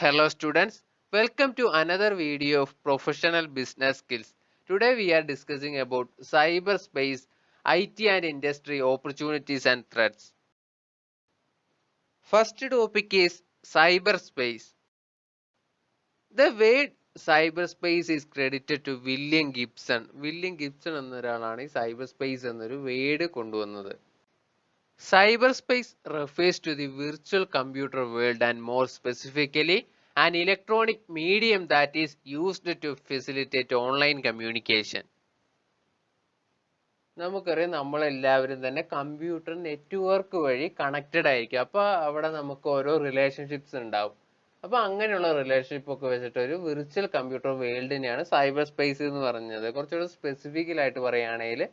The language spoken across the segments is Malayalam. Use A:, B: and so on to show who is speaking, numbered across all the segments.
A: Hello students, welcome to another video of professional business skills. Today we are discussing about cyberspace, IT and industry opportunities and threats. First topic is cyberspace. The word cyberspace is credited to William Gibson. William Gibson എന്നൊരാളാണ് ഈ cyberspace എന്നൊരു വേർഡ് കൊണ്ടുവന്നത്. Cyberspace refers to the virtual computer world and more specifically an electronic medium that is used to facilitate online communication. നമുക്കറിയാം നമ്മളെല്ലാവരും തന്നെ കമ്പ്യൂട്ടർ നെറ്റ്വർക്ക് വഴി കണക്റ്റഡ് ആയിരിക്കും. അപ്പോൾ അവിടെ നമുക്ക് ഓരോ റിലേഷൻഷിപ്സ് ഉണ്ടാവും. അപ്പോൾ അങ്ങനെയുള്ള റിലേഷൻഷിപ്പ് ഒക്കെ വെച്ചിട്ട് ഒരു വിർച്വൽ കമ്പ്യൂട്ടർ വേൾഡിനെയാണ് സൈബർ സ്പേസ് എന്ന് പറഞ്ഞത്. കുറച്ചുകൂടെ സ്പെസിഫിക്കലായിട്ട് പറയുകയാണെങ്കിൽ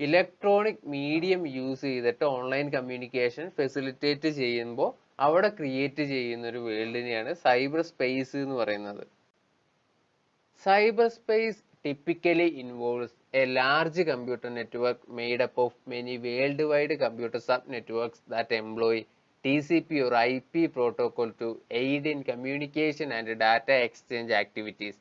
A: ഇലക്ട്രോണിക് മീഡിയം യൂസ് ചെയ്തിട്ട് ഓൺലൈൻ കമ്മ്യൂണിക്കേഷൻ ഫെസിലിറ്റേറ്റ് ചെയ്യുമ്പോൾ അവിടെ ക്രിയേറ്റ് ചെയ്യുന്ന ഒരു വേൾഡിനെയാണ് സൈബർ സ്പേസ് എന്ന് പറയുന്നത്. Cyber space typically involves a large computer network made up of many worldwide computer sub-networks that employ TCP or IP protocol to aid in communication and data exchange activities.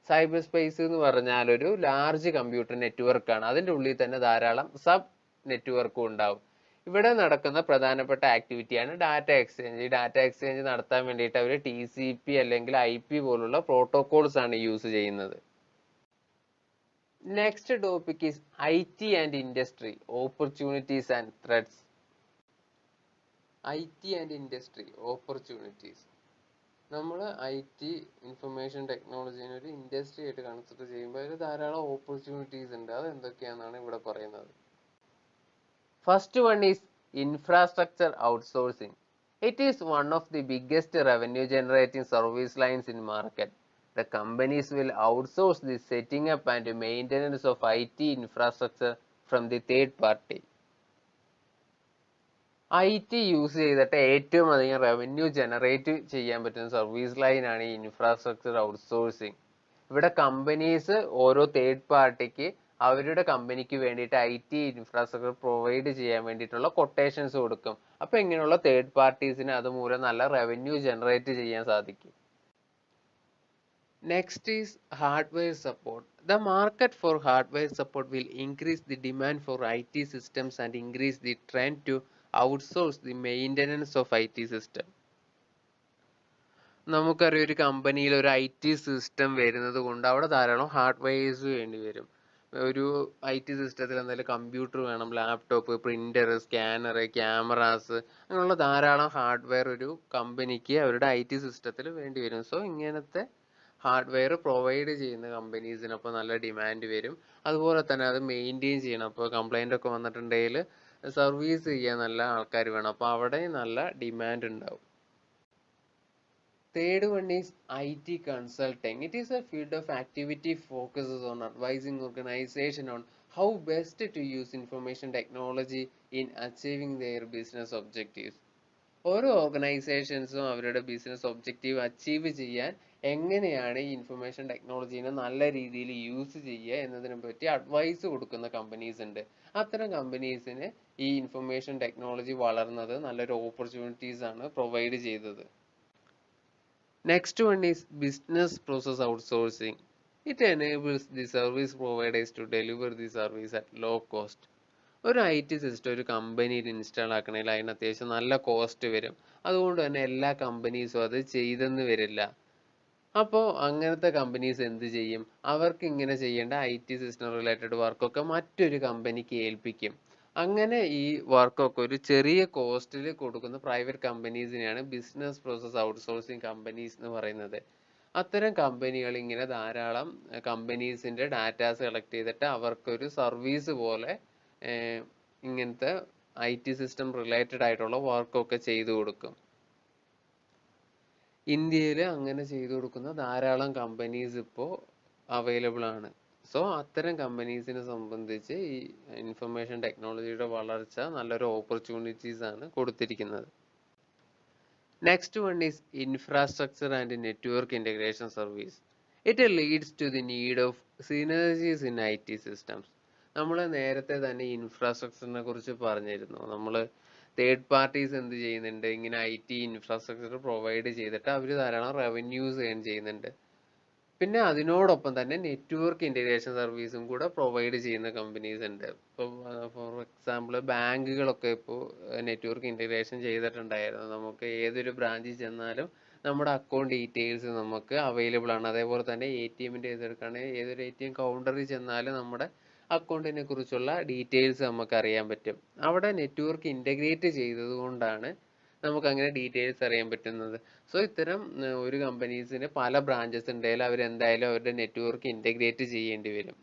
A: Cyber space എന്ന് പറഞ്ഞാൽ ഒരു ലാർജ് കമ്പ്യൂട്ടർ നെറ്റ്വർക്ക് ആണ്. അതിൻ്റെ ഉള്ളിൽ തന്നെ ധാരാളം സബ് നെറ്റ്വർക്കും ഉണ്ടാവും. ഇവിടെ നടക്കുന്ന പ്രധാനപ്പെട്ട ആക്ടിവിറ്റിയാണ് ഡാറ്റ എക്സ്ചേഞ്ച്. ഈ ഡാറ്റ എക്സ്ചേഞ്ച് നടത്താൻ വേണ്ടിയിട്ട് അവർ TCP അല്ലെങ്കിൽ IP പോലുള്ള പ്രോട്ടോകോൾസ് ആണ് യൂസ് ചെയ്യുന്നത്. Next topic is IT and industry opportunities and threats. IT and industry opportunities. നമ്മൾ IT ഇൻഫർമേഷൻ ടെക്നോളജീനെ ഒരു ഇൻഡസ്ട്രി ആയിട്ട് കൺസിഡർ ചെയ്യുമ്പോൾ അതിൽ ധാരാളം ഓപ്പർച്യൂണിറ്റീസ് ഉണ്ട്. അത് എന്തൊക്കെയാണെന്നാണ് ഇവിടെ പറയുന്നത്. First one is infrastructure outsourcing. It is one of the biggest revenue generating service lines in market. The companies will outsource the setting up and maintenance of IT infrastructure from the third party. IT use ചെയ്തിട്ട് ഏറ്റവും അധികം റവന്യൂ ജനറേറ്റ് ചെയ്യാൻ പറ്റുന്ന സർവീസ് ലൈനാണ് ഈ ഇൻഫ്രാസ്ട്രക്ചർ ഔട്ട്സോഴ്സിങ്. ഇവിടെ കമ്പനീസ് ഓരോ തേർഡ് പാർട്ടിക്ക് അവരുടെ കമ്പനിക്ക് വേണ്ടിയിട്ട് IT ഇൻഫ്രാസ്ട്രക്ചർ പ്രൊവൈഡ് ചെയ്യാൻ വേണ്ടിയിട്ടുള്ള കൊട്ടേഷൻസ് കൊടുക്കും. അപ്പോൾ ഇങ്ങനെയുള്ള തേർഡ് പാർട്ടീസിന് അതുമൂലം നല്ല റവന്യൂ ജനറേറ്റ് ചെയ്യാൻ സാധിക്കും. Next is hardware support. The market for hardware support will increase the demand for IT systems and increase the trend to outsource the maintenance of IT system. നമുക്കറിയാം ഒരു കമ്പനിയിൽ ഒരു IT സിസ്റ്റം വരുന്നത് കൊണ്ട് അവിടെ ധാരാളം ഹാർഡ്വെയർസ് വേണ്ടി വരും. ഒരു IT സിസ്റ്റത്തിൽ എന്തായാലും കമ്പ്യൂട്ടർ വേണം, ലാപ്ടോപ്പ്, പ്രിന്റർ, സ്കാനർ, ക്യാമറാസ്, അങ്ങനെയുള്ള ധാരാളം ഹാർഡ്വെയർ ഒരു കമ്പനിക്ക് അവരുടെ IT സിസ്റ്റത്തിൽ വേണ്ടി വരും. സോ ഇങ്ങനത്തെ ഹാർഡ്വെയർ പ്രൊവൈഡ് ചെയ്യുന്ന കമ്പനീസിന് അപ്പോൾ നല്ല ഡിമാൻഡ് വരും. അതുപോലെ തന്നെ അത് മെയിൻറ്റെയിൻ ചെയ്യണം. അപ്പോൾ കംപ്ലൈൻ്റ് ഒക്കെ വന്നിട്ടുണ്ടെങ്കിൽ സർവീസ് ചെയ്യാൻ നല്ല ആൾക്കാർ വേണം. അപ്പോൾ അവിടെ നല്ല ഡിമാൻഡ് ഉണ്ടാവും. Third one is IT consulting. It is a field of activity focuses on advising organization on how best to use information technology in achieving their business objectives. ഓരോ ഓർഗനൈസേഷൻസും അവരുടെ ബിസിനസ് ഒബ്ജക്റ്റീവ് അച്ചീവ് ചെയ്യാൻ എങ്ങനെയാണ് ഈ ഇൻഫർമേഷൻ ടെക്നോളജീനെ നല്ല രീതിയിൽ യൂസ് ചെയ്യുക എന്നതിനെ പറ്റി അഡ്വൈസ് കൊടുക്കുന്ന കമ്പനീസ് ഉണ്ട്. അത്തരം കമ്പനീസിന് ഈ ഇൻഫർമേഷൻ ടെക്നോളജി വളർന്നത് നല്ലൊരു ഓപ്പർച്യൂണിറ്റീസ് ആണ് പ്രൊവൈഡ് ചെയ്തത്. Next one is business process outsourcing. It enables the service providers to deliver the service at low cost. ഒരു IT സിസ്റ്റം ഒരു കമ്പനിയിൽ ഇൻസ്റ്റാൾ ആക്കണമെങ്കിൽ അതിന് അത്യാവശ്യം നല്ല കോസ്റ്റ് വരും. അതുകൊണ്ട് തന്നെ എല്ലാ കമ്പനീസും അത് ചെയ്തെന്ന് വരില്ല. അപ്പോൾ അങ്ങനത്തെ കമ്പനീസ് എന്ത് ചെയ്യും? അവർക്ക് ഇങ്ങനെ ചെയ്യേണ്ട IT സിസ്റ്റം റിലേറ്റഡ് വർക്കൊക്കെ മറ്റൊരു കമ്പനിക്ക് ഏൽപ്പിക്കും. അങ്ങനെ ഈ വർക്കൊക്കെ ഒരു ചെറിയ കോസ്റ്റിൽ കൊടുക്കുന്ന പ്രൈവറ്റ് കമ്പനീസിനെയാണ് ബിസിനസ് പ്രോസസ് ഔട്ട്സോഴ്സിങ് കമ്പനീസ് എന്ന് പറയുന്നത്. അത്തരം കമ്പനികൾ ഇങ്ങനെ ധാരാളം കമ്പനീസിൻ്റെ ഡാറ്റാസ് കളക്ട് ചെയ്തിട്ട് അവർക്കൊരു സർവീസ് പോലെ ഇങ്ങനത്തെ IT സിസ്റ്റം റിലേറ്റഡ് ആയിട്ടുള്ള വർക്കൊക്കെ ചെയ്തു കൊടുക്കും. ഇന്ത്യയിൽ അങ്ങനെ ചെയ്തു കൊടുക്കുന്ന ധാരാളം കമ്പനീസ് ഇപ്പോൾ അവൈലബിൾ ആണ്. സോ അത്തരം കമ്പനീസിനെ സംബന്ധിച്ച് ഈ ഇൻഫർമേഷൻ ടെക്നോളജിയുടെ വളർച്ച നല്ലൊരു ഓപ്പർച്യൂണിറ്റീസ് ആണ് കൊടുത്തിരിക്കുന്നത്. Next one is infrastructure and network integration service. It leads to the need of synergies in IT systems. നമ്മൾ നേരത്തെ തന്നെ ഇൻഫ്രാസ്ട്രക്ചറിനെ കുറിച്ച് പറഞ്ഞിരുന്നു. നമ്മൾ തേർഡ് പാർട്ടീസ് എന്ത് ചെയ്യുന്നുണ്ട്, ഇങ്ങനെ IT ഇൻഫ്രാസ്ട്രക്ചർ പ്രൊവൈഡ് ചെയ്തിട്ട് അവർ ധാരാളം റവന്യൂസ് ഏൺ ചെയ്യുന്നുണ്ട്. പിന്നെ അതിനോടൊപ്പം തന്നെ നെറ്റ്വർക്ക് ഇൻ്റഗ്രേഷൻ സർവീസും കൂടെ പ്രൊവൈഡ് ചെയ്യുന്ന കമ്പനീസ് ഉണ്ട്. ഇപ്പോൾ ഫോർ എക്സാമ്പിൾ ബാങ്കുകളൊക്കെ ഇപ്പോൾ നെറ്റ്വർക്ക് ഇൻ്റഗ്രേഷൻ ചെയ്തിട്ടുണ്ടായിരുന്നു. നമുക്ക് ഏതൊരു ബ്രാഞ്ചിൽ ചെന്നാലും നമ്മുടെ അക്കൗണ്ട് ഡീറ്റെയിൽസ് നമുക്ക് അവൈലബിൾ ആണ്. അതേപോലെ തന്നെ ATMൻ്റെ ഇതെടുക്കുകയാണെങ്കിൽ ഏതൊരു ATM കൗണ്ടറിൽ ചെന്നാലും നമ്മുടെ അക്കൗണ്ടിനെ കുറിച്ചുള്ള ഡീറ്റെയിൽസ് നമുക്ക് അറിയാൻ പറ്റും. അവിടെ നെറ്റ്വർക്ക് ഇൻ്റഗ്രേറ്റ് ചെയ്തത് കൊണ്ടാണ് നമുക്ക് അങ്ങനെ ഡീറ്റെയിൽസ് അറിയാൻ പറ്റുന്നത്. സോ ഇത്തരം ഒരു കമ്പനീസിന് പല ബ്രാഞ്ചസ് ഉണ്ടെങ്കിൽ അവരെന്തായാലും അവരുടെ നെറ്റ്വർക്ക് ഇൻ്റഗ്രേറ്റ് ചെയ്യേണ്ടി വരും.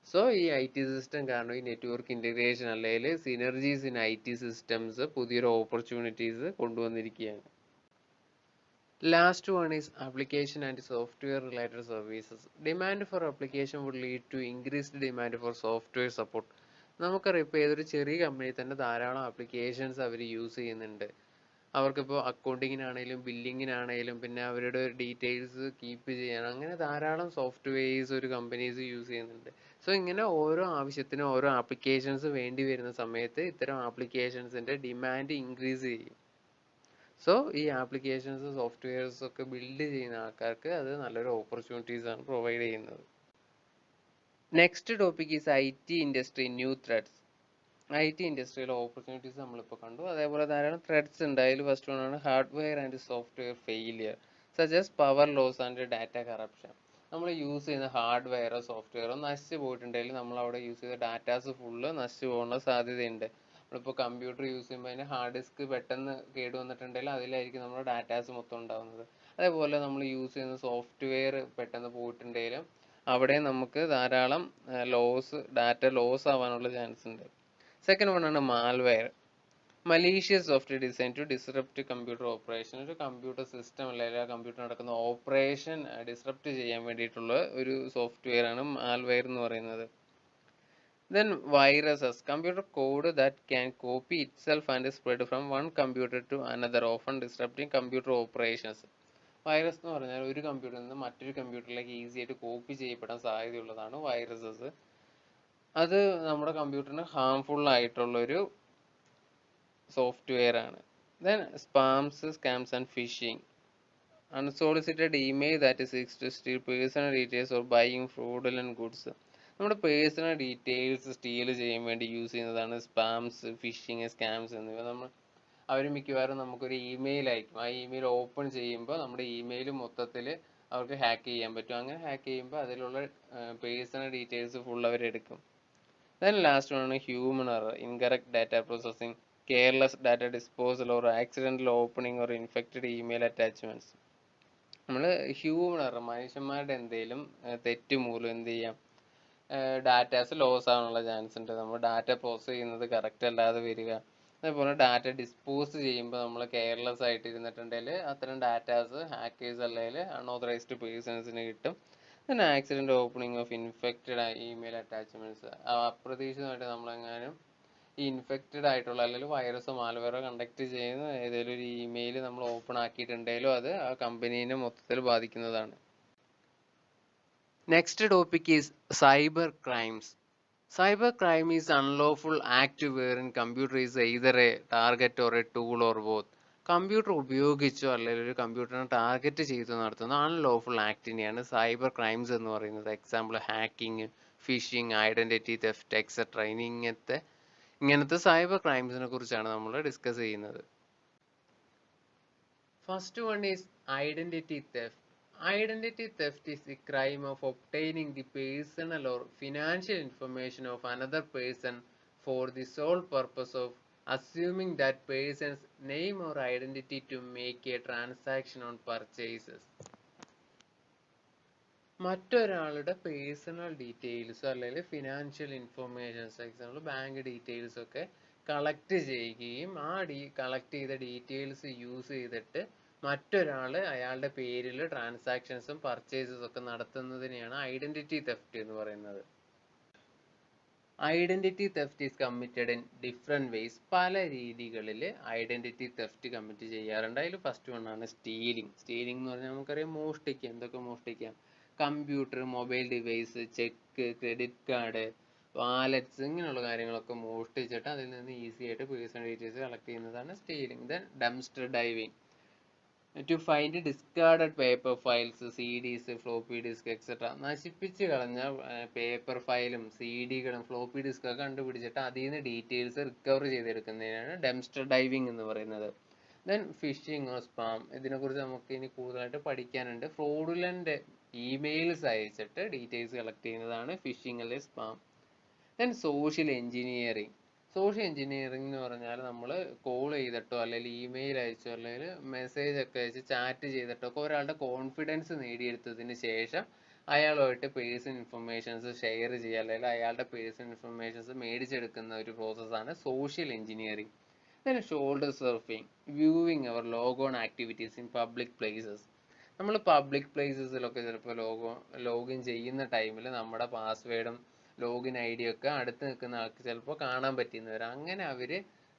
A: സോ ഈ IT സിസ്റ്റം കാരണം ഈ നെറ്റ്വർക്ക് ഇൻ്റഗ്രേഷൻ അല്ലെങ്കിൽ സിനർജീസ് ഇൻ IT സിസ്റ്റംസ് പുതിയൊരു opportunities കൊണ്ടുവന്നിരിക്കുകയാണ്. Last one is application and software related services. Demand for application would lead to increased demand for software support. നമുക്കറിയാം ഇപ്പോൾ ഏതൊരു ചെറിയ കമ്പനി തന്നെ ധാരാളം ആപ്ലിക്കേഷൻസ് അവർ യൂസ് ചെയ്യുന്നുണ്ട്. അവർക്കിപ്പോൾ അക്കൗണ്ടിങ്ങിനാണേലും ബില്ലിങ്ങിനാണേലും പിന്നെ അവരുടെ ഡീറ്റെയിൽസ് കീപ്പ് ചെയ്യാൻ അങ്ങനെ ധാരാളം സോഫ്റ്റ്വെയർസ് ഒരു കമ്പനീസ് യൂസ് ചെയ്യുന്നുണ്ട്. സോ ഇങ്ങനെ ഓരോ ആവശ്യത്തിനും ഓരോ ആപ്ലിക്കേഷൻസ് വേണ്ടി വരുന്ന സമയത്ത് ഇത്തരം ആപ്ലിക്കേഷൻസിൻ്റെ ഡിമാൻഡ് ഇൻക്രീസ് ചെയ്യും. സോ ഈ ആപ്ലിക്കേഷൻസ് സോഫ്റ്റ്വെയർസ് ഒക്കെ ബിൽഡ് ചെയ്യുന്ന ആൾക്കാർക്ക് അത് നല്ലൊരു ഓപ്പർച്യൂണിറ്റീസ് ആണ് പ്രൊവൈഡ് ചെയ്യുന്നത്. Next topic is IT industry new threads. IT ഇൻഡസ്ട്രിയിലെ ഓപ്പർച്യൂണിറ്റീസ് നമ്മളിപ്പോൾ കണ്ടു. അതേപോലെ ധാരാളം ത്രെഡ്സ് ഉണ്ട്. അതിൽ ഫസ്റ്റ് വൺ ആണ് hardware and software failure suggest power loss and data corruption. നമ്മൾ യൂസ് ചെയ്യുന്ന ഹാർഡ്വെയറോ സോഫ്റ്റ്വെയറോ നശിച്ചു പോയിട്ടുണ്ടെങ്കിൽ നമ്മൾ അവിടെ യൂസ് ചെയ്ത ഡാറ്റാസ് ഫുള്ള് നശിച്ചു പോകാനുള്ള സാധ്യതയുണ്ട്. നമ്മളിപ്പോൾ കമ്പ്യൂട്ടർ യൂസ് ചെയ്യുമ്പോൾ അതിന് ഹാർഡ് ഡിസ്ക് പെട്ടെന്ന് കേടുവന്നിട്ടുണ്ടെങ്കിൽ അതിലായിരിക്കും നമ്മുടെ ഡാറ്റാസ് മൊത്തം ഉണ്ടാകുന്നത്. അതേപോലെ നമ്മൾ യൂസ് ചെയ്യുന്ന സോഫ്റ്റ്വെയർ പെട്ടെന്ന് പോയിട്ടുണ്ടെങ്കിലും അവിടെ നമുക്ക് ധാരാളം ഡാറ്റ ലോസ് ആവാനുള്ള ചാൻസ് ഉണ്ട്. സെക്കൻഡ് വൺ ആണ് malware. Malicious software design to disrupt computer operation. ഒരു കമ്പ്യൂട്ടർ സിസ്റ്റം അല്ലെങ്കിൽ ആ കമ്പ്യൂട്ടർ നടക്കുന്ന ഓപ്പറേഷൻ ഡിസ്റപ്റ്റ് ചെയ്യാൻ വേണ്ടിയിട്ടുള്ള ഒരു സോഫ്റ്റ്വെയർ ആണ് മാൽവെയർ എന്ന് പറയുന്നത്. Then viruses, computer code that can copy itself and spread from one computer to another, often disrupting computer operations. Virus എന്ന് പറഞ്ഞാൽ ഒരു കമ്പ്യൂട്ടറിൽ നിന്ന് മറ്റൊരു കമ്പ്യൂട്ടറിലേക്ക് ഈസി ആയിട്ട് കോപ്പി ചെയ്യപ്പെടാൻ സാധ്യതയുള്ളതാണ് വൈറസസ്. അത് നമ്മുടെ കമ്പ്യൂട്ടറിന് ഹാംഫുൾ ആയിട്ടുള്ളൊരു സോഫ്റ്റ്വെയർ ആണ്. Then sperms, scams and phishing. Unsolicited email that seeks to steal personal details or buying fraudulent goods. നമ്മുടെ പേഴ്സണൽ ഡീറ്റെയിൽസ് സ്റ്റീൽ ചെയ്യാൻ വേണ്ടി യൂസ് ചെയ്യുന്നതാണ് സ്പാംസ്, ഫിഷിംഗ്, സ്കാംസ് എന്നിവ. അവർ മിക്കവാറും നമുക്കൊരു ഇമെയിൽ അയക്കും. ആ ഇമെയിൽ ഓപ്പൺ ചെയ്യുമ്പോൾ നമ്മുടെ ഇമെയിൽ മൊത്തത്തിൽ അവർക്ക് ഹാക്ക് ചെയ്യാൻ പറ്റും. അങ്ങനെ ഹാക്ക് ചെയ്യുമ്പോൾ അതിലുള്ള പേഴ്സണൽ ഡീറ്റെയിൽസ് ഫുൾ അവരെടുക്കും. ദെൻ ലാസ്റ്റ് വൺ ആണ് human error, incorrect data processing, careless data disposal or accidental opening or infected email attachments. നമ്മൾ ഹ്യൂമൻ എറർ, മനുഷ്യന്മാരുടെ എന്തെങ്കിലും തെറ്റ് മൂലം എന്ത് ചെയ്യാം, ഡാറ്റാസ് ലോസ് ആവാനുള്ള ചാൻസ് ഉണ്ട്. നമ്മൾ ഡാറ്റ പ്രോസസ് ചെയ്യുന്നത് കറക്റ്റ് അല്ലാതെ വരിക. അതേപോലെ ഡാറ്റ ഡിസ്പോസ് ചെയ്യുമ്പോൾ നമ്മൾ കെയർലെസ് ആയിട്ട് ഇരുന്നിട്ടുണ്ടെങ്കിൽ അത്തരം ഡാറ്റാസ് ഹാക്കേഴ്സ് അല്ലെങ്കിൽ അൺഓതറൈസ്ഡ് പേഴ്സൺസിന് കിട്ടും. പിന്നെ accident opening of infected email attachments. അപ്രതീക്ഷിതമായിട്ട് നമ്മളെങ്ങാനും ഈ ഇൻഫെക്റ്റഡ് ആയിട്ടുള്ള അല്ലെങ്കിൽ വൈറസോ മാൽവെയറോ കണ്ടക്ട് ചെയ്യുന്ന ഏതെങ്കിലും ഒരു ഇമെയിൽ നമ്മൾ ഓപ്പൺ ആക്കിയിട്ടുണ്ടെങ്കിലോ അത് ആ കമ്പനീനെ മൊത്തത്തിൽ ബാധിക്കുന്നതാണ്. Next topic is cyber crimes. Cyber crime is unlawful act wherein computer is either a target or a tool or both. Computer ഉപയോഗിച്ചോ അല്ലെങ്കിൽ ഒരു കമ്പ്യൂട്ടറിനെ ടാർഗറ്റ് ചെയ്തോ നടത്തുന്ന അൺലോഫുൾ ആക്ടിനെയാണ് സൈബർ ക്രൈംസ് എന്ന് പറയുന്നത്. Example hacking, phishing, identity theft etcetera. ഇങ്ങനത്തെ സൈബർ ക്രൈംസിനെ കുറിച്ചാണ് നമ്മൾ ഡിസ്കസ് ചെയ്യുന്നത്. First one is identity theft. Identity theft is the crime of obtaining the personal or financial information of another person for the sole purpose of assuming that person's name or identity to make a transaction on purchases. മറ്റൊരാളുടെ പേഴ്സണൽ ഡീറ്റെയിൽസ് അല്ലെങ്കിൽ financial informations, example bank details ഒക്കെ കളക്ട് ചെയ്യുകയും ആ കളക്ട് ചെയ്ത ഡീറ്റെയിൽസ് യൂസ് ചെയ്തിട്ട് മറ്റൊരാൾ അയാളുടെ പേരിൽ ട്രാൻസാക്ഷൻസും പർച്ചേസസും ഒക്കെ നടത്തുന്നതിനെയാണ് ഐഡന്റിറ്റി തെഫ്റ്റ് എന്ന് പറയുന്നത്. Identity theft is committed in different ways. പല രീതികളിൽ ഐഡന്റിറ്റി തെഫ്റ്റ് കമ്മിറ്റ് ചെയ്യാറുണ്ട്. അതിൽ ഫസ്റ്റ് വൺ ആണ് സ്റ്റീലിംഗ്. സ്റ്റീലിംഗ് എന്ന് പറഞ്ഞാൽ നമുക്കറിയാം മോഷ്ടിക്കാം. എന്തൊക്കെ മോഷ്ടിക്കാം? Computer, mobile device, cheque, credit card, wallets ഇങ്ങനെയുള്ള കാര്യങ്ങളൊക്കെ മോഷ്ടിച്ചിട്ട് അതിൽ നിന്ന് ഈസി ആയിട്ട് പേഴ്സണൽ ഡീറ്റെയിൽസ് കളക്ട് ചെയ്യുന്നതാണ് stealing. Then dumpster diving, to find discarded paper files, CDs, floppy disk etcetera. നശിപ്പിച്ച് കളഞ്ഞ പേപ്പർ ഫയലും സി ഡികളും ഫ്ലോപ്പി ഡിസ്കൊക്കെ കണ്ടുപിടിച്ചിട്ട് അതിൽ നിന്ന് ഡീറ്റെയിൽസ് റിക്കവർ ചെയ്തെടുക്കുന്നതിനാണ് ഡംസ്റ്റർ ഡൈവിംഗ് എന്ന് പറയുന്നത്. ദെൻ ഫിഷിംഗ് ഓർ സ്പാം, ഇതിനെക്കുറിച്ച് നമുക്ക് ഇനി കൂടുതലായിട്ട് പഠിക്കാനുണ്ട്. ഫ്രോഡുലന്റ് ഇമെയിൽസ് അയച്ചിട്ട് ഡീറ്റെയിൽസ് കളക്ട് ചെയ്യുന്നതാണ് ഫിഷിംഗ് അല്ലെങ്കിൽ spam. Then social engineering. Social engineering എന്ന് പറഞ്ഞാൽ നമ്മൾ കോൾ ചെയ്തിട്ടോ അല്ലെങ്കിൽ ഇമെയിൽ അയച്ചോ അല്ലെങ്കിൽ മെസ്സേജ് ഒക്കെ അയച്ച് ചാറ്റ് ചെയ്തിട്ടോ ഒക്കെ ഒരാളുടെ കോൺഫിഡൻസ് നേടിയെടുത്തതിന് ശേഷം അയാളുമായിട്ട് പേഴ്സണൽ ഇൻഫർമേഷൻസ് ഷെയർ ചെയ്യുക അല്ലെങ്കിൽ അയാളുടെ പേഴ്സണൽ ഇൻഫർമേഷൻസ് മേടിച്ചെടുക്കുന്ന ഒരു പ്രോസസ്സാണ് social engineering. Then shoulder surfing, viewing our logon activities in public places. നമ്മൾ പബ്ലിക് പ്ലേസസിലൊക്കെ ചിലപ്പോൾ ലോഗിൻ ചെയ്യുന്ന ടൈമിൽ നമ്മുടെ പാസ്വേഡും ലോഗിൻ ഐ ഡി ഒക്കെ അടുത്ത് നിൽക്കുന്ന ആൾക്ക് ചിലപ്പോൾ കാണാൻ പറ്റിയെന്ന് വരാം. അങ്ങനെ അവർ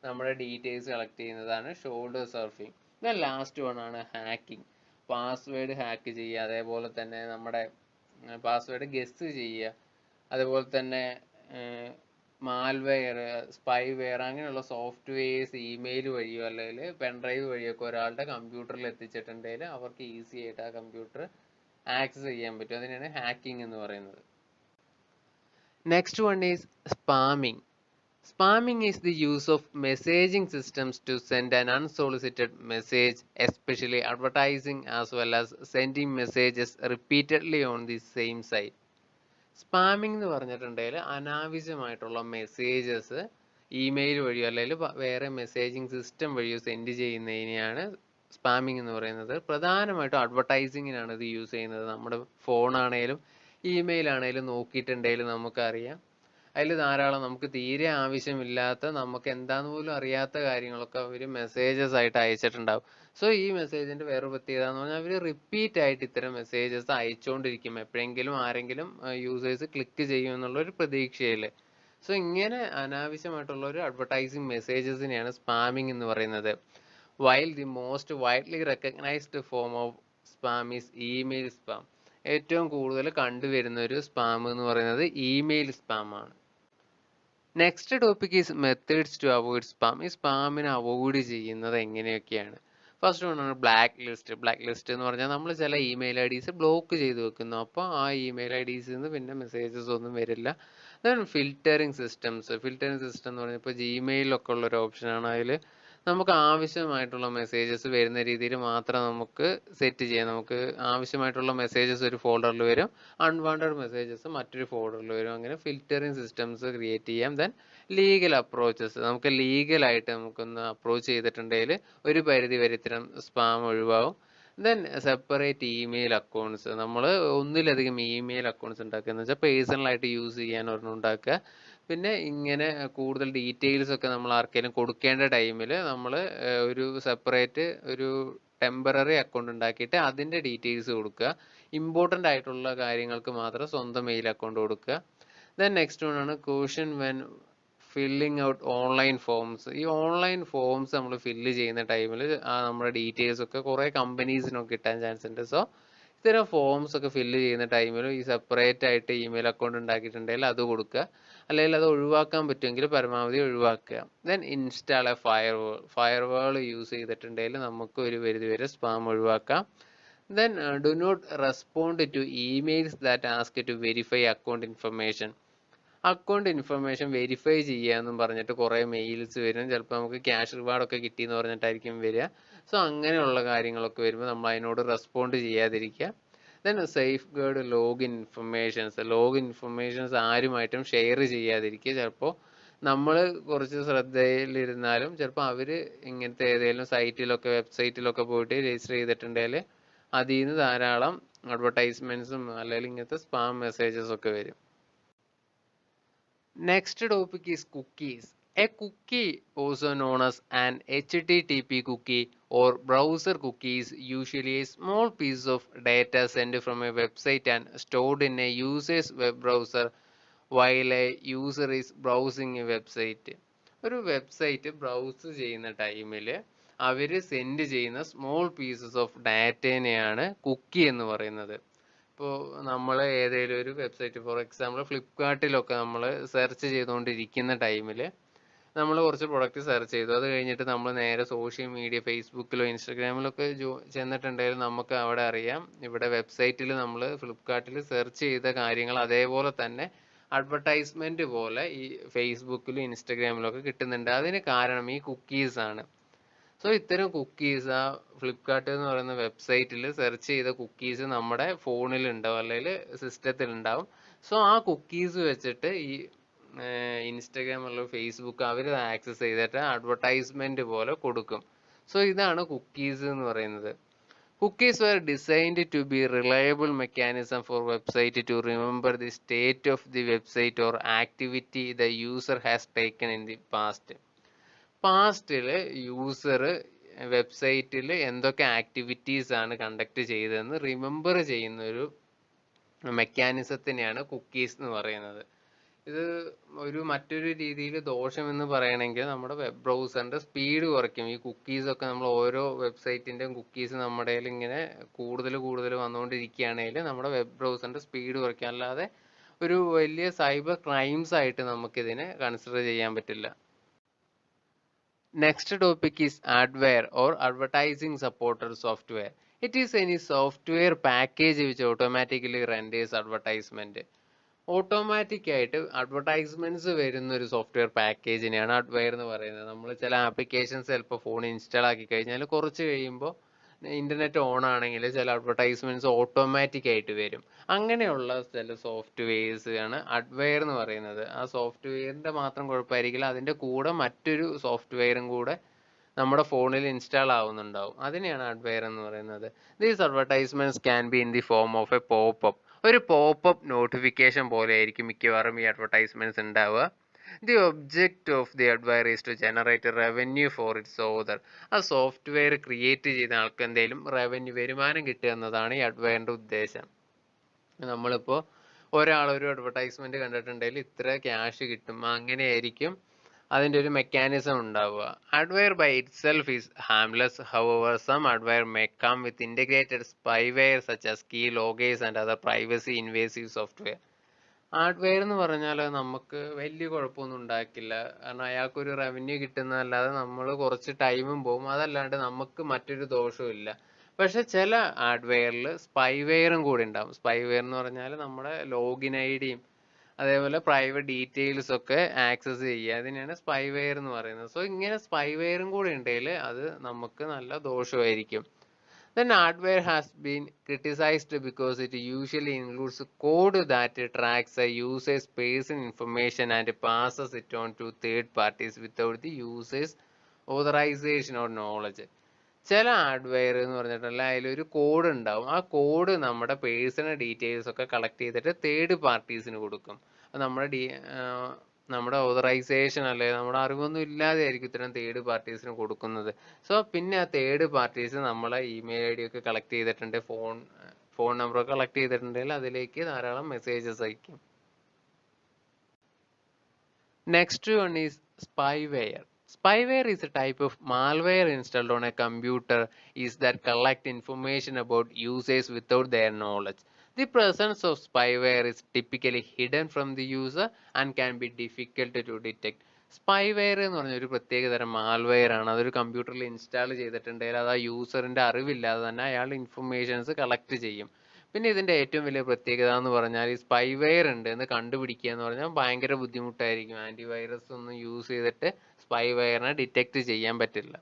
A: നമ്മുടെ ഡീറ്റെയിൽസ് കളക്ട് ചെയ്യുന്നതാണ് shoulder surfing. Then last one ആണ് ഹാക്കിംഗ്. പാസ്വേഡ് ഹാക്ക് ചെയ്യുക, അതേപോലെ തന്നെ നമ്മുടെ പാസ്വേഡ് ഗെസ് ചെയ്യുക, അതേപോലെ തന്നെ മാൽവെയർ, സ്പൈവെയർ അങ്ങനെയുള്ള സോഫ്റ്റ്വെയർസ് ഇമെയിൽ വഴിയോ അല്ലെങ്കിൽ പെൻഡ്രൈവ് വഴിയോ ഒക്കെ ഒരാളുടെ കമ്പ്യൂട്ടറിൽ എത്തിച്ചിട്ടുണ്ടെങ്കിൽ അവർക്ക് ഈസി ആയിട്ട് ആ കമ്പ്യൂട്ടർ ആക്സസ് ചെയ്യാൻ പറ്റും. അതിനാണ് ഹാക്കിംഗ് എന്ന് പറയുന്നത്. Next one is spamming. Spamming is the use of messaging systems to send an unsolicited message, especially advertising, as well as sending messages repeatedly on the same site. Spamming എന്ന് പറഞ്ഞിട്ടുണ്ടെങ്കിൽ അനാവശ്യമായിട്ടുള്ള മെസ്സേജസ് ഇമെയിൽ വഴിയോ അല്ലെങ്കിൽ വേറെ മെസ്സേജിങ് സിസ്റ്റം വഴിയോ സെൻഡ് ചെയ്യുന്നതിനെയാണ് സ്പാമിംഗ് എന്ന് പറയുന്നത്. പ്രധാനമായിട്ടും അഡ്വർടൈസിങ്ങിനാണ് ഇത് യൂസ് ചെയ്യുന്നത്. നമ്മുടെ ഫോണാണേലും ഇമെയിൽ ആണേലും നോക്കിയിട്ടുണ്ടെങ്കിൽ നമുക്കറിയാം അതിൽ ധാരാളം നമുക്ക് തീരെ ആവശ്യമില്ലാത്ത നമുക്ക് എന്താന്ന് പോലും അറിയാത്ത കാര്യങ്ങളൊക്കെ അവർ മെസ്സേജസ് ആയിട്ട് അയച്ചിട്ടുണ്ടാവും. സോ ഈ മെസ്സേജിന്റെ വേറെ പ്രത്യേകത എന്ന് പറഞ്ഞാൽ അവർ റിപ്പീറ്റ് ആയിട്ട് ഇത്തരം മെസ്സേജസ് അയച്ചുകൊണ്ടിരിക്കും. എപ്പോഴെങ്കിലും ആരെങ്കിലും യൂസേഴ്സ് ക്ലിക്ക് ചെയ്യും എന്നുള്ള ഒരു പ്രതീക്ഷയിൽ. സോ ഇങ്ങനെ അനാവശ്യമായിട്ടുള്ള ഒരു അഡ്വർടൈസിങ് മെസ്സേജസിനെയാണ് സ്പാമിംഗ് എന്ന് പറയുന്നത്. While the most widely recognised form of spam is email spam. ഏറ്റവും കൂടുതൽ കണ്ടുവരുന്ന ഒരു സ്പാം എന്ന് പറയുന്നത് ഇമെയിൽ സ്പാം ആണ്. Next topic is methods to avoid spam. ഈ സ്പാമിനെ അവോയ്ഡ് ചെയ്യുന്നത് എങ്ങനെയൊക്കെയാണ്? ഫസ്റ്റ് വണ്ണാണ് ബ്ലാക്ക് ലിസ്റ്റ്. ബ്ലാക്ക് ലിസ്റ്റ് എന്ന് പറഞ്ഞാൽ നമ്മൾ ചില ഇമെയിൽ ഐ ഡീസ് ബ്ലോക്ക് ചെയ്ത് വെക്കുന്നു. അപ്പോൾ ആ ഇമെയിൽ ഐ ഡീസിൽ നിന്ന് പിന്നെ മെസ്സേജസ് ഒന്നും വരില്ല. Then filtering systems. Filtering system എന്ന് പറഞ്ഞാൽ ഇപ്പോൾ ജിമെയിലൊക്കെ ഉള്ളൊരു ഓപ്ഷനാണ്. അതിൽ നമുക്ക് ആവശ്യമായിട്ടുള്ള മെസ്സേജസ് വരുന്ന രീതിയിൽ മാത്രം നമുക്ക് സെറ്റ് ചെയ്യാം. നമുക്ക് ആവശ്യമായിട്ടുള്ള മെസ്സേജസ് ഒരു ഫോൾഡറിൽ വരും, അൺവാണ്ടഡ് മെസ്സേജസ് മറ്റൊരു ഫോൾഡറിൽ വരും. അങ്ങനെ ഫിൽറ്ററിങ് സിസ്റ്റംസ് ക്രിയേറ്റ് ചെയ്യാം. Then legal approaches. നമുക്ക് ലീഗലായിട്ട് നമുക്കൊന്ന് അപ്രോച്ച് ചെയ്തിട്ടുണ്ടെങ്കിൽ ഒരു പരിധി വരെ ഇത്തരം സ്പാം ഒഴിവാകും. Then separate email accounts. നമ്മൾ ഒന്നിലധികം ഇമെയിൽ അക്കൗണ്ട്സ് ഉണ്ടാക്കുക എന്ന് വെച്ചാൽ പേഴ്സണലായിട്ട് യൂസ് ചെയ്യാൻ ഒരെണ്ണം ഉണ്ടാക്കുക. പിന്നെ ഇങ്ങനെ കൂടുതൽ ഡീറ്റെയിൽസ് ഒക്കെ നമ്മൾ ആർക്കെങ്കിലും കൊടുക്കേണ്ട ടൈമിൽ നമ്മൾ ഒരു സെപ്പറേറ്റ് ഒരു ടെമ്പററി അക്കൗണ്ട് ഉണ്ടാക്കിയിട്ട് അതിൻ്റെ ഡീറ്റെയിൽസ് കൊടുക്കുക. ഇമ്പോർട്ടൻ്റ് ആയിട്ടുള്ള കാര്യങ്ങൾക്ക് മാത്രം സ്വന്തം മെയിൽ അക്കൗണ്ട് കൊടുക്കുക. ദെൻ നെക്സ്റ്റ് വൺ ആണ് question when filling out online forms. ഈ ഓൺലൈൻ ഫോംസ് നമ്മൾ ഫില്ല് ചെയ്യുന്ന ടൈമിൽ നമ്മുടെ ഡീറ്റെയിൽസ് ഒക്കെ കുറേ കമ്പനീസിനൊക്കെ കിട്ടാൻ ചാൻസ് ഉണ്ട്. സോ ഇത്തരം ഫോംസ് ഒക്കെ ഫില്ല് ചെയ്യുന്ന ടൈമിൽ ഈ സെപ്പറേറ്റ് ആയിട്ട് ഇമെയിൽ അക്കൗണ്ട് ഉണ്ടാക്കിയിട്ടുണ്ടെങ്കിൽ അത് കൊടുക്കുക. അല്ലെങ്കിൽ അത് ഒഴിവാക്കാൻ പറ്റുമെങ്കിൽ പരമാവധി ഒഴിവാക്കുക. Then install a firewall use ചെയ്തിട്ടുണ്ടെങ്കിൽ നമുക്ക് ഒരു പരിധി വരെ സ്പാം ഒഴിവാക്കാം. Then do not respond to emails that ask to verify account information. Account information verify ചെയ്യാമെന്നും പറഞ്ഞിട്ട് കുറേ മെയിൽസ് വരും. ചിലപ്പോൾ നമുക്ക് ക്യാഷ് റിവാർഡൊക്കെ കിട്ടിയെന്ന് പറഞ്ഞിട്ടായിരിക്കും വരിക. സോ അങ്ങനെയുള്ള കാര്യങ്ങളൊക്കെ വരുമ്പോൾ നമ്മൾ അതിനോട് റെസ്പോണ്ട് ചെയ്യാതിരിക്കുക. Then safeguard login informations. Login informations ആരുമായിട്ടും ഷെയർ ചെയ്യാതിരിക്കുക. ചിലപ്പോൾ നമ്മൾ കുറച്ച് ശ്രദ്ധയിലിരുന്നാലും ചിലപ്പോൾ അവർ ഇങ്ങനത്തെ ഏതെങ്കിലും സൈറ്റിലൊക്കെ വെബ്സൈറ്റിലൊക്കെ പോയിട്ട് രജിസ്റ്റർ ചെയ്തിട്ടുണ്ടെങ്കിൽ അതിൽ നിന്ന് ധാരാളം അഡ്വർടൈസ്മെൻറ്റ്സും അല്ലെങ്കിൽ ഇങ്ങനത്തെ സ്പാം മെസ്സേജസ് ഒക്കെ വരും. Next topic is cookies. A cookie, also known as an HTTP cookie or browser cookie, is usually a small piece of data sent from a website and stored in a user's web browser while a user is browsing a website. ഒരു വെബ്സൈറ്റ് ബ്രൗസ് ചെയ്യുന്ന ടൈമിൽ അവർ സെൻഡ് ചെയ്യുന്ന സ്മോൾ പീസസ് ഓഫ് ഡാറ്റേനെയാണ് കുക്കി എന്ന് പറയുന്നത്. ഇപ്പോൾ നമ്മൾ ഏതെങ്കിലും ഒരു വെബ്സൈറ്റ്, ഫോർ എക്സാമ്പിൾ ഫ്ലിപ്കാർട്ടിലൊക്കെ നമ്മൾ സെർച്ച് ചെയ്തുകൊണ്ടിരിക്കുന്ന ടൈമിൽ നമ്മൾ കുറച്ച് പ്രൊഡക്റ്റ് സെർച്ച് ചെയ്തു. അത് കഴിഞ്ഞിട്ട് നമ്മൾ നേരെ സോഷ്യൽ മീഡിയ ഫേസ്ബുക്കിലോ ഇൻസ്റ്റാഗ്രാമിലോ ഒക്കെ ചെന്നിട്ടുണ്ടെങ്കിൽ നമുക്ക് അവിടെ അറിയാം, ഇവിടെ വെബ്സൈറ്റിൽ നമ്മൾ ഫ്ലിപ്കാർട്ടിൽ സെർച്ച് ചെയ്ത കാര്യങ്ങൾ അതേപോലെ തന്നെ അഡ്വർടൈസ്മെന്റ് പോലെ ഈ ഫേസ്ബുക്കിലും ഇൻസ്റ്റാഗ്രാമിലും ഒക്കെ കിട്ടുന്നുണ്ട്. അതിന് കാരണം ഈ കുക്കീസ് ആണ്. സോ ഇത്തരം കുക്കീസ് ആ ഫ്ലിപ്കാർട്ട് എന്ന് പറയുന്ന വെബ്സൈറ്റിൽ സെർച്ച് ചെയ്ത കുക്കീസ് നമ്മുടെ ഫോണിൽ ഉണ്ടാവും, അല്ലെങ്കിൽ സിസ്റ്റത്തിൽ ഉണ്ടാവും. സോ ആ കുക്കീസ് വെച്ചിട്ട് ഈ ഇൻസ്റ്റഗ്രാം അല്ലെങ്കിൽ ഫേസ്ബുക്ക് അവർ ആക്സസ് ചെയ്തിട്ട് അഡ്വർടൈസ്മെന്റ് പോലെ കൊടുക്കും. സോ ഇതാണ് കുക്കീസ് എന്ന് പറയുന്നത്. Cookies were designed to be reliable mechanism for website to remember the state of the website or activity the user has taken in the past. പാസ്റ്റിൽ യൂസർ വെബ്സൈറ്റിൽ എന്തൊക്കെ ആക്ടിവിറ്റീസ് ആണ് കണ്ടക്ട് ചെയ്തതെന്ന് റിമെമ്പർ ചെയ്യുന്ന ഒരു മെക്കാനിസത്തിനെയാണ് കുക്കീസ് എന്ന് പറയുന്നത്. ഇത് മറ്റൊരു രീതിയിൽ ദോഷം എന്ന് പറയണമെങ്കിൽ നമ്മുടെ വെബ് ബ്രൗസറിന്റെ സ്പീഡ് കുറയ്ക്കും. ഈ കുക്കീസ് ഒക്കെ നമ്മൾ ഓരോ വെബ്സൈറ്റിന്റെയും കുക്കീസ് നമ്മുടെ കയ്യിൽ ഇങ്ങനെ കൂടുതൽ വന്നുകൊണ്ടിരിക്കുകയാണെങ്കിൽ നമ്മുടെ വെബ് ബ്രൗസറിന്റെ സ്പീഡ് കുറയ്ക്കും. അല്ലാതെ ഒരു വലിയ സൈബർ ക്രൈംസ് ആയിട്ട് നമുക്കിതിനെ കൺസിഡർ ചെയ്യാൻ പറ്റില്ല. Next topic is adware or advertising supported software. It is any software package which automatically renders advertisement. Automatic ആയിട്ട് അഡ്വർടൈസ്മെന്റ്സ് വരുന്ന ഒരു സോഫ്റ്റ്വെയർ പാക്കേജിനെയാണ് അഡ്വയർ എന്ന് പറയുന്നത്. നമ്മൾ ചില ആപ്ലിക്കേഷൻസ് ചിലപ്പോൾ ഫോൺ ഇൻസ്റ്റാൾ ആക്കി കഴിഞ്ഞാൽ കുറച്ച് കഴിയുമ്പോൾ ഇന്റർനെറ്റ് ഓൺ ആണെങ്കിൽ ചില അഡ്വർടൈസ്മെന്റ്സ് ഓട്ടോമാറ്റിക് ആയിട്ട് വരും. അങ്ങനെയുള്ള ചില സോഫ്റ്റ്വെയർസ് ആണ് അഡ്വയർ എന്ന് പറയുന്നത്. ആ സോഫ്റ്റ്വെയറിന്റെ മാത്രം കുഴപ്പമായിരിക്കില്ല, അതിന്റെ കൂടെ മറ്റൊരു സോഫ്റ്റ്വെയറും കൂടെ നമ്മുടെ ഫോണിൽ ഇൻസ്റ്റാൾ ആവുന്നുണ്ടാവും. അതിനെയാണ് അഡ്വയർ എന്ന് പറയുന്നത്. These advertisements can be in the form of a pop. ഒരു പോപ്പ് നോട്ടിഫിക്കേഷൻ പോലെ ആയിരിക്കും മിക്കവാറും ഈ അഡ്വർടൈസ്മെന്റ്സ് ഉണ്ടാവുക. The object of the adware is to generate revenue for its author. ആ സോഫ്റ്റ്വെയർ ക്രിയേറ്റ് ചെയ്ത ആൾക്ക് എന്തെങ്കിലും വരുമാനം കിട്ടുക എന്നതാണ് ഈ അഡ്വയറിന്റെ ഉദ്ദേശം. നമ്മളിപ്പോൾ ഒരാൾ ഒരു അഡ്വർടൈസ്മെന്റ് കണ്ടിട്ടുണ്ടെങ്കിൽ ഇത്ര ക്യാഷ് കിട്ടും, അങ്ങനെയായിരിക്കും അതിൻ്റെ ഒരു മെക്കാനിസം ഉണ്ടാവുക. Adware by itself is harmless. However some adware may come with integrated spyware such as key loggers and other privacy invasive software. Hardware എന്ന് പറഞ്ഞാൽ നമുക്ക് വലിയ കുഴപ്പമൊന്നും ഉണ്ടാക്കില്ല. കാരണം അയാൾക്കൊരു റവന്യൂ കിട്ടുന്നതല്ലാതെ നമ്മൾ കുറച്ച് ടൈമും പോകും, അതല്ലാണ്ട് നമുക്ക് മറ്റൊരു ദോഷവും ഇല്ല. പക്ഷെ ചില ഹാർഡ്വെയറിൽ സ്പൈവെയറും കൂടി ഉണ്ടാവും. സ്പൈവെയർ എന്ന് പറഞ്ഞാൽ നമ്മുടെ ലോഗിൻ ഐ ഡിയും അതേപോലെ പ്രൈവറ്റ് ഡീറ്റെയിൽസ് ഒക്കെ ആക്സസ് ചെയ്യുക, അതിനെയാണ് സ്പൈവെയർ എന്ന് പറയുന്നത്. സോ ഇങ്ങനെ സ്പൈവെയറും കൂടി ഉണ്ടെങ്കിൽ അത് നമുക്ക് നല്ല ദോഷമായിരിക്കും. Then hardware has been criticized because it usually includes code that tracks a user's personal information and passes it on to third parties without the user's authorization or knowledge. ചില ഹാർഡ്വെയർ എന്ന് പറഞ്ഞിട്ടുള്ള അതിലൊരു കോഡ് ഉണ്ടാവും. ആ കോഡ് നമ്മുടെ പേഴ്സണൽ ഡീറ്റെയിൽസ് ഒക്കെ കളക്ട് ചെയ്തിട്ട് തേർഡ് പാർട്ടീസിന് കൊടുക്കും. നമ്മുടെ ഓതറൈസേഷൻ അല്ലെങ്കിൽ നമ്മുടെ അറിവൊന്നും ഇല്ലാതെ ആയിരിക്കും ഇത്തരം തേർഡ് പാർട്ടീസിന് കൊടുക്കുന്നത്. സോ പിന്നെ ആ തേർഡ് പാർട്ടീസ് നമ്മളെ ഇമെയിൽ ഐ ഡി ഒക്കെ കളക്ട് ചെയ്തിട്ടുണ്ട്, ഫോൺ നമ്പർ ഒക്കെ കളക്ട് ചെയ്തിട്ടുണ്ടെങ്കിൽ അതിലേക്ക് ധാരാളം മെസ്സേജസ് അയക്കും. Next one is spyware. Spyware is a type of malware installed on a computer that collect information about users without their knowledge. The presence of spyware is typically hidden from the user and can be difficult to detect. Spyware എന്ന് പറഞ്ഞ ഒരു പ്രത്യേക തരം മാൽവെയർ ആണ്. അതൊരു കമ്പ്യൂട്ടറിൽ ഇൻസ്റ്റാൾ ചെയ്തിട്ടുണ്ടെങ്കിൽ അത് ആ യൂസറിന്റെ അറിവില്ലാതെ തന്നെ അയാളുടെ ഇൻഫർമേഷൻസ് കളക്ട് ചെയ്യും. പിന്നെ ഇതിന്റെ ഏറ്റവും വലിയ പ്രത്യേകത എന്ന് പറഞ്ഞാൽ ഈ സ്പൈവെയർ ഉണ്ട് എന്ന് കണ്ടുപിടിക്കുക എന്ന് പറഞ്ഞാൽ ഭയങ്കര ബുദ്ധിമുട്ടായിരിക്കും. ആന്റിവൈറസ് ഒന്നും യൂസ് ചെയ്തിട്ട് സ്പൈവെയറിനെ ഡിറ്റക്ട് ചെയ്യാൻ പറ്റില്ല.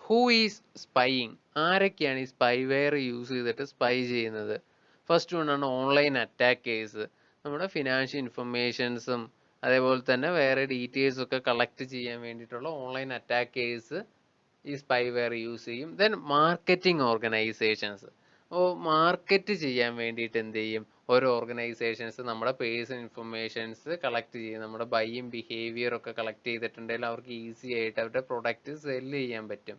A: Who is spying? ആരൊക്കെയാണ് ഈ സ്പൈവെയർ യൂസ് ചെയ്തിട്ട് സ്പൈ ചെയ്യുന്നത്? ഫസ്റ്റ് വൺ ആണ് ഓൺലൈൻ അറ്റാക്കേഴ്സ്. നമ്മുടെ ഫിനാൻഷ്യൽ ഇൻഫർമേഷൻസും അതേപോലെ തന്നെ വേറെ ഡീറ്റെയിൽസ് ഒക്കെ കളക്ട് ചെയ്യാൻ വേണ്ടിയിട്ടുള്ള ഓൺലൈൻ അറ്റാക്കേഴ്സ് ഈ സ്പൈവെയർ യൂസ് ചെയ്യും. Then marketing organisations. മാർക്കറ്റ് ചെയ്യാൻ വേണ്ടിയിട്ട് എന്ത് ചെയ്യും? ഓരോ ഓർഗനൈസേഷൻസ് നമ്മുടെ പേഴ്സണൽ ഇൻഫർമേഷൻസ് കളക്ട് ചെയ്യും. നമ്മുടെ ബൈയും ബിഹേവിയർ ഒക്കെ കളക്ട് ചെയ്തിട്ടുണ്ടെങ്കിൽ അവർക്ക് ഈസി ആയിട്ട് അവരുടെ പ്രൊഡക്റ്റ് സെല്ല് ചെയ്യാൻ പറ്റും.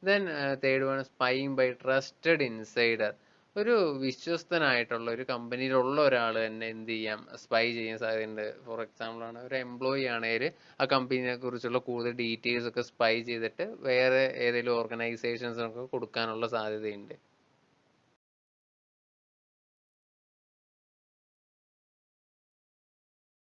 A: Then third one spying by trusted insider. ഒരു വിശ്വസ്തനായിട്ടുള്ള ഒരു കമ്പനിയിലുള്ള ഒരാൾ തന്നെ എന്ത് ചെയ്യാം? സ്പൈ ചെയ്യാൻ സാധ്യതയുണ്ട്. ഫോർ എക്സാമ്പിൾ ആണ് ഒരു എംപ്ലോയി ആണെങ്കിൽ ആ കമ്പനിയെ കുറിച്ചുള്ള കൂടുതൽ ഡീറ്റെയിൽസ് ഒക്കെ സ്പൈ ചെയ്തിട്ട് വേറെ ഏതെങ്കിലും ഓർഗനൈസേഷൻസിനൊക്കെ കൊടുക്കാനുള്ള സാധ്യതയുണ്ട്.